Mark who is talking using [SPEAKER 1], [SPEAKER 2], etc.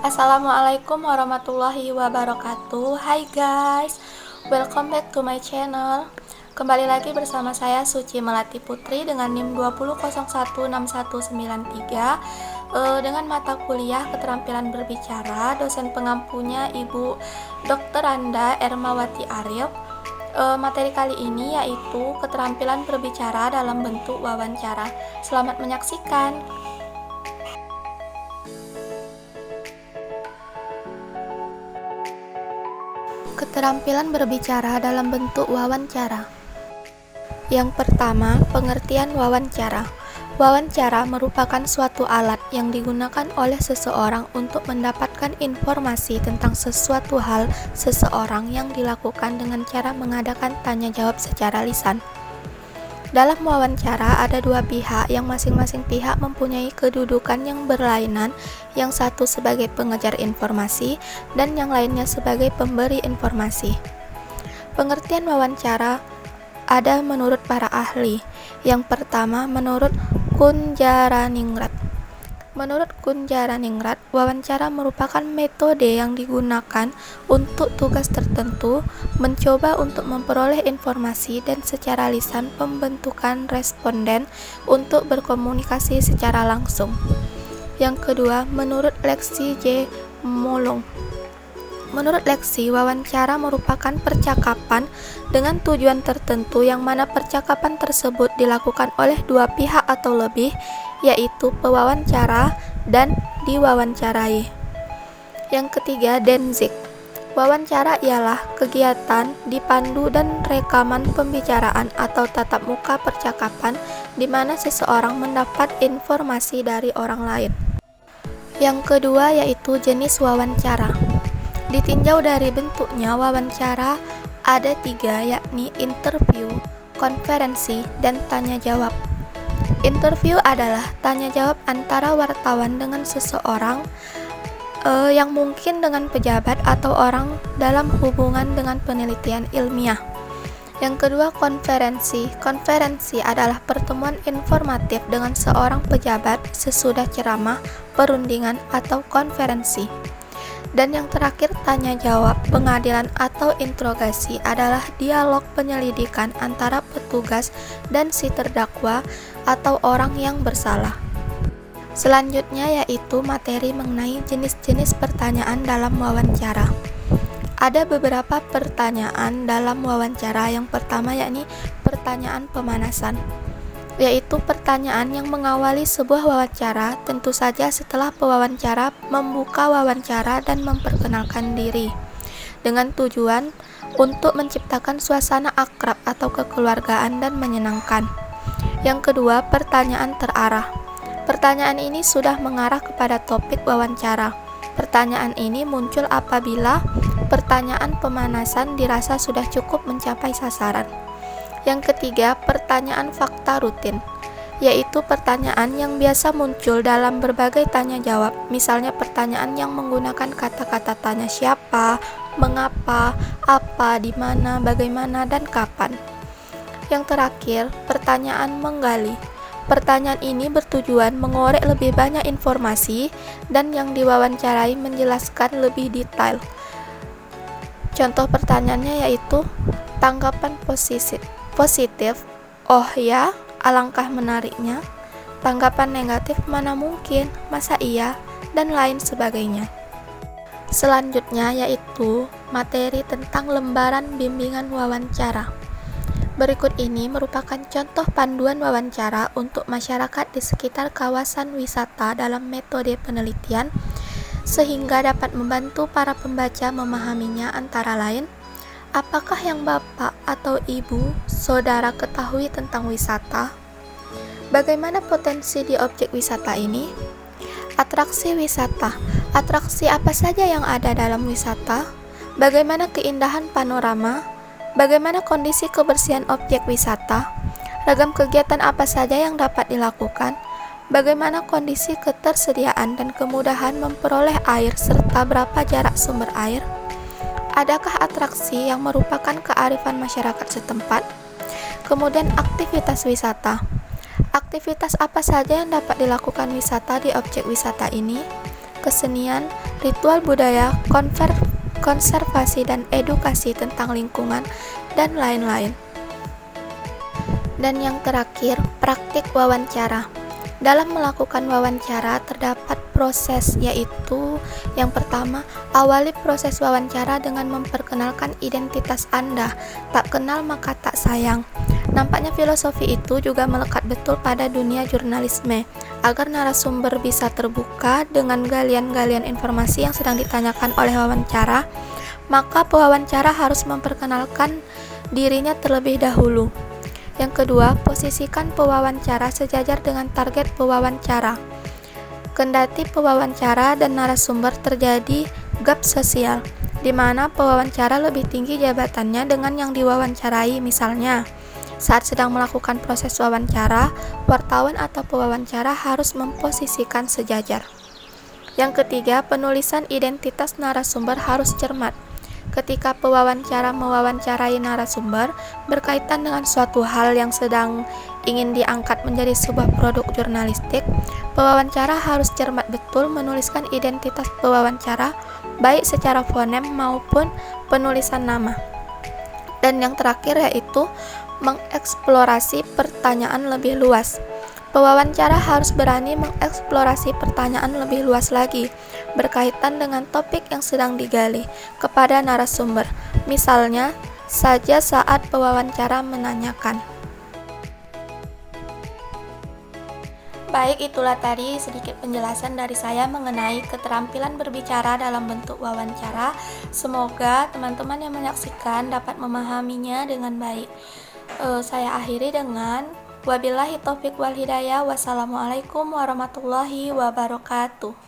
[SPEAKER 1] Assalamualaikum warahmatullahi wabarakatuh. Hai guys, welcome back to my channel. Kembali lagi bersama saya Suci Melati Putri dengan NIM 20016193 dengan mata kuliah keterampilan berbicara. Dosen pengampunya Ibu Dr. Randa Ermawati Arif. Materi kali ini yaitu keterampilan berbicara dalam bentuk wawancara. Selamat menyaksikan. Keterampilan berbicara dalam bentuk wawancara. Yang pertama, pengertian wawancara. Wawancara merupakan suatu alat yang digunakan oleh seseorang untuk mendapatkan informasi tentang sesuatu hal seseorang yang dilakukan dengan cara mengadakan tanya jawab secara lisan. Dalam wawancara ada dua pihak yang masing-masing pihak mempunyai kedudukan yang berlainan, yang satu sebagai pengejar informasi dan yang lainnya sebagai pemberi informasi. Pengertian wawancara ada menurut para ahli. Yang pertama menurut Kunjaraningrat. Menurut Kunjaraningrat, wawancara merupakan metode yang digunakan untuk tugas tertentu, mencoba untuk memperoleh informasi dan secara lisan pembentukan responden untuk berkomunikasi secara langsung. Yang kedua, menurut Lexi J. Molong. Menurut Lexi, wawancara merupakan percakapan dengan tujuan tertentu yang mana percakapan tersebut dilakukan oleh dua pihak atau lebih, yaitu pewawancara dan diwawancarai. Yang ketiga, Danzig. Wawancara ialah kegiatan dipandu dan rekaman pembicaraan atau tatap muka percakapan di mana seseorang mendapat informasi dari orang lain. Yang kedua yaitu jenis wawancara. Ditinjau dari bentuknya, wawancara ada tiga, yakni interview, konferensi, dan tanya jawab. Interview adalah tanya jawab antara wartawan dengan seseorang yang mungkin dengan pejabat atau orang dalam hubungan dengan penelitian ilmiah. Yang kedua, konferensi. Konferensi adalah pertemuan informatif dengan seorang pejabat sesudah ceramah, perundingan, atau konferensi. Dan yang terakhir, tanya jawab, pengadilan atau interogasi adalah dialog penyelidikan antara petugas dan si terdakwa atau orang yang bersalah. Selanjutnya yaitu materi mengenai jenis-jenis pertanyaan dalam wawancara. Ada beberapa pertanyaan dalam wawancara. Yang pertama yakni pertanyaan pemanasan, yaitu pertanyaan yang mengawali sebuah wawancara, tentu saja setelah pewawancara membuka wawancara dan memperkenalkan diri, dengan tujuan untuk menciptakan suasana akrab atau kekeluargaan dan menyenangkan. Yang kedua, pertanyaan terarah. Pertanyaan ini sudah mengarah kepada topik wawancara. Pertanyaan ini muncul apabila pertanyaan pemanasan dirasa sudah cukup mencapai sasaran. Yang ketiga, pertanyaan fakta rutin, yaitu pertanyaan yang biasa muncul dalam berbagai tanya jawab, misalnya pertanyaan yang menggunakan kata-kata tanya siapa, mengapa, apa, di mana, bagaimana, dan kapan. Yang terakhir, pertanyaan menggali. Pertanyaan ini bertujuan mengorek lebih banyak informasi dan yang diwawancarai menjelaskan lebih detail. Contoh pertanyaannya yaitu tanggapan positif, oh ya, alangkah menariknya. Tanggapan negatif, mana mungkin, masa iya, dan lain sebagainya. Selanjutnya yaitu materi tentang lembaran bimbingan wawancara. Berikut ini merupakan contoh panduan wawancara untuk masyarakat di sekitar kawasan wisata dalam metode penelitian, sehingga dapat membantu para pembaca memahaminya, antara lain: apakah yang Bapak atau Ibu, Saudara ketahui tentang wisata? Bagaimana potensi di objek wisata ini? Atraksi wisata. Atraksi apa saja yang ada dalam wisata? Bagaimana keindahan panorama? Bagaimana kondisi kebersihan objek wisata? Ragam kegiatan apa saja yang dapat dilakukan? Bagaimana kondisi ketersediaan dan kemudahan memperoleh air serta berapa jarak sumber air? Adakah atraksi yang merupakan kearifan masyarakat setempat? Kemudian aktivitas wisata. Aktivitas apa saja yang dapat dilakukan wisata di objek wisata ini? kesenian, ritual budaya, konservasi dan edukasi tentang lingkungan, dan lain-lain. Dan yang terakhir, praktik wawancara. Dalam melakukan wawancara terdapat proses, yaitu yang pertama, awali proses wawancara dengan memperkenalkan identitas Anda. Tak kenal maka tak sayang. Nampaknya filosofi itu juga melekat betul pada dunia jurnalisme. Agar narasumber bisa terbuka dengan galian-galian informasi yang sedang ditanyakan oleh wawancara, maka pewawancara harus memperkenalkan dirinya terlebih dahulu. Yang kedua, posisikan pewawancara sejajar dengan target pewawancara. Kendati pewawancara dan narasumber terjadi gap sosial, di mana pewawancara lebih tinggi jabatannya dengan yang diwawancarai. Misalnya, saat sedang melakukan proses wawancara, wartawan atau pewawancara harus memposisikan sejajar. Yang ketiga, penulisan identitas narasumber harus cermat. Ketika pewawancara mewawancarai narasumber berkaitan dengan suatu hal yang sedang ingin diangkat menjadi sebuah produk jurnalistik, pewawancara harus cermat betul menuliskan identitas pewawancara, baik secara fonem maupun penulisan nama. Dan yang terakhir yaitu mengeksplorasi pertanyaan lebih luas. Pewawancara harus berani mengeksplorasi pertanyaan lebih luas lagi berkaitan dengan topik yang sedang digali kepada narasumber. Misalnya saja saat pewawancara menanyakan. Baik, itulah tadi sedikit penjelasan dari saya mengenai keterampilan berbicara dalam bentuk wawancara. Semoga teman-teman yang menyaksikan dapat memahaminya dengan baik. Saya akhiri dengan wabillahi taufiq wal hidayah. Wassalamualaikum warahmatullahi wabarakatuh.